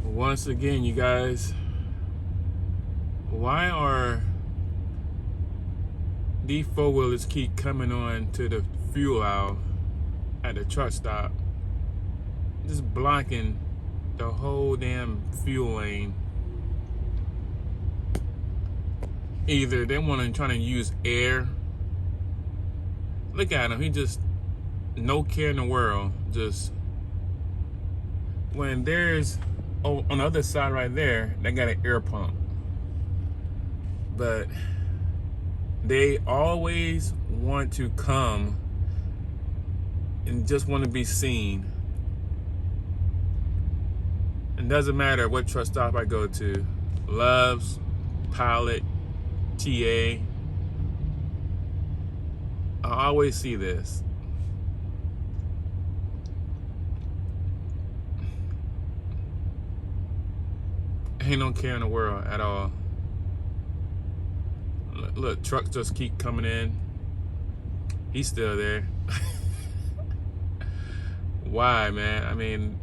Once again, you guys, why are these four-wheelers keep coming on to the fuel aisle at the truck stop, just blocking the whole damn fuel lane? Either they want to try to use air. Look at him, he just no care in the world. Just when there's on the other side right there, they got an air pump, but they always want to come and just want to be seen. It doesn't matter what truck stop I go to, Love's, Pilot, TA, I always see this. Ain't no care in the world at all. Look, trucks just keep coming in. He's still there. Why, man? I mean,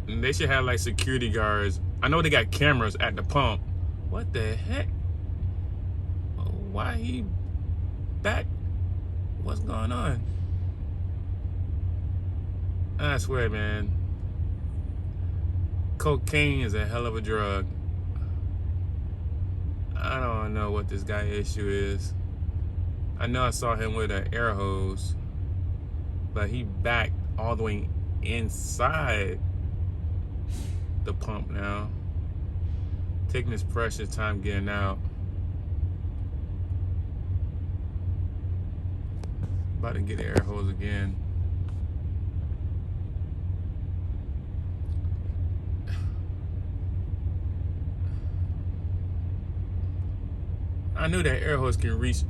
they should have like security guards. I know they got cameras at the pump. What the heck? Why he back? What's going on? I swear, man. Cocaine is a hell of a drug. I don't know what this guy's issue is. I know I saw him with an air hose, but he backed all the way inside the pump now, taking his precious time getting out. About to get the air hose again. I knew that air hose can reach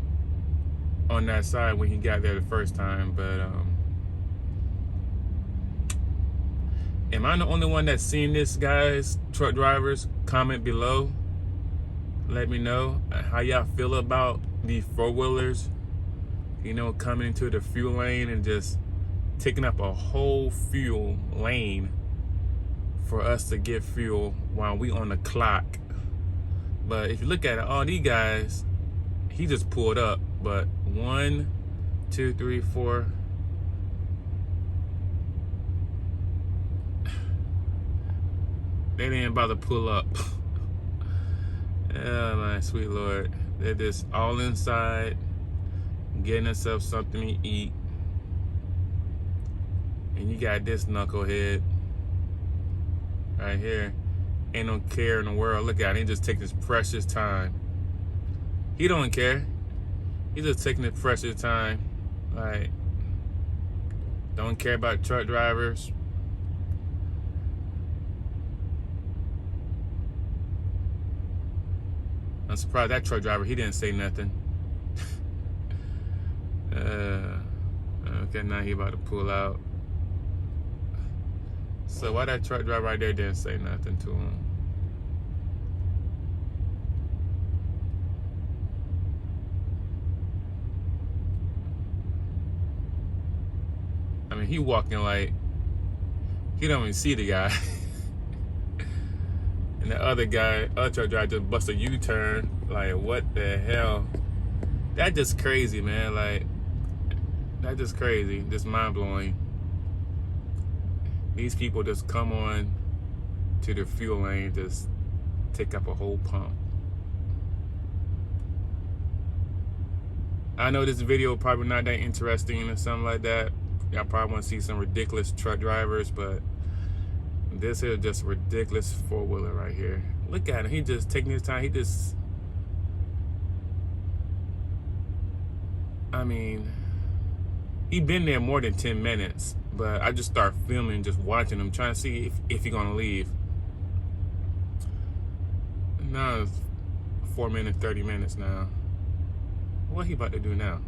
on that side when he got there the first time, but am I the only one that's seen this, guys? Truck drivers, comment below. Let me know how y'all feel about these four-wheelers, you know, coming into the fuel lane and just taking up a whole fuel lane for us to get fuel while we on the clock. But if you look at it, all these guys, he just pulled up. But 1, 2, 3, 4. They didn't about to pull up. Oh my sweet Lord. They're just all inside, getting themselves something to eat. And you got this knucklehead right here. Ain't no care in the world. Look at him. He just taking his precious time. He don't care. He's just taking his precious time. Like, don't care about truck drivers. I'm surprised that truck driver, he didn't say nothing. Okay, now he about to pull out. So why that truck driver right there didn't say nothing to him? I mean, he walking like he don't even see the guy. And the other truck driver just bust a U-turn. Like, what the hell? That just crazy, man. Like, that just crazy. Just mind-blowing. These people just come on to the fuel lane, just take up a whole pump. I know this video probably not that interesting or something like that. Y'all probably want to see some ridiculous truck drivers, but this is just ridiculous four-wheeler right here. Look at him. He just taking his time. He just, I mean, he been there more than 10 minutes. But I just start filming, just watching him, trying to see if he's gonna leave. Now it's 4 minutes, 30 minutes now. What he about to do now?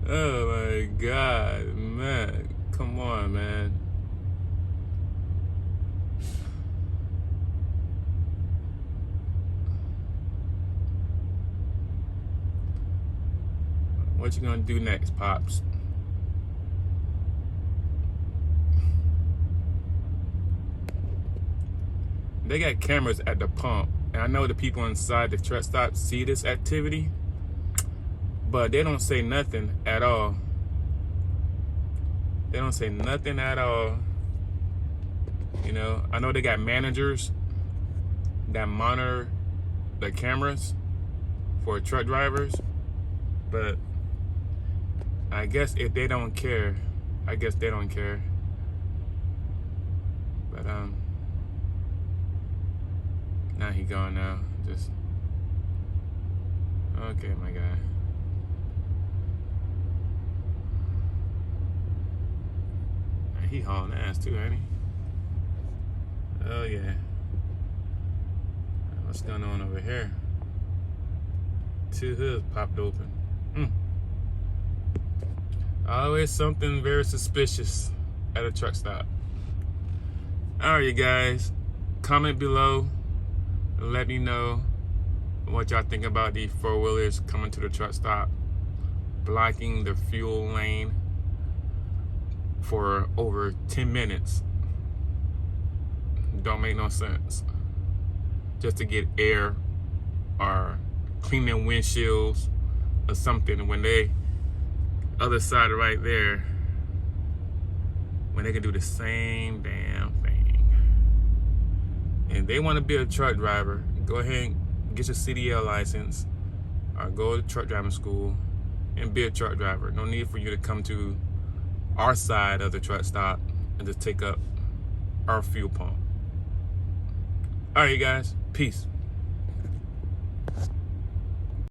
Oh my God, man. Come on, man. What you gonna do next, Pops? they got cameras at the pump, and I know the people inside the truck stop see this activity, but they don't say nothing at all. They don't say nothing at all. You know, I know they got managers that monitor the cameras for truck drivers, but I guess if they don't care, I guess they don't care. But now he gone now. Just okay, my guy. He hauling ass too, ain't he? Oh yeah. What's going on over here? Two hoods popped open. Always something very suspicious at a truck stop. Alright, you guys. Comment below. Let me know what y'all think about these four-wheelers coming to the truck stop, blocking the fuel lane for over 10 minutes. Don't make no sense. Just to get air or clean their windshields or something, when they other side right there, when they can do the same damn thing. And they want to be a truck driver, go ahead and get your CDL license or go to truck driving school and be a truck driver. No need for you to come to our side of the truck stop and just take up our fuel pump. All right, you guys. Peace.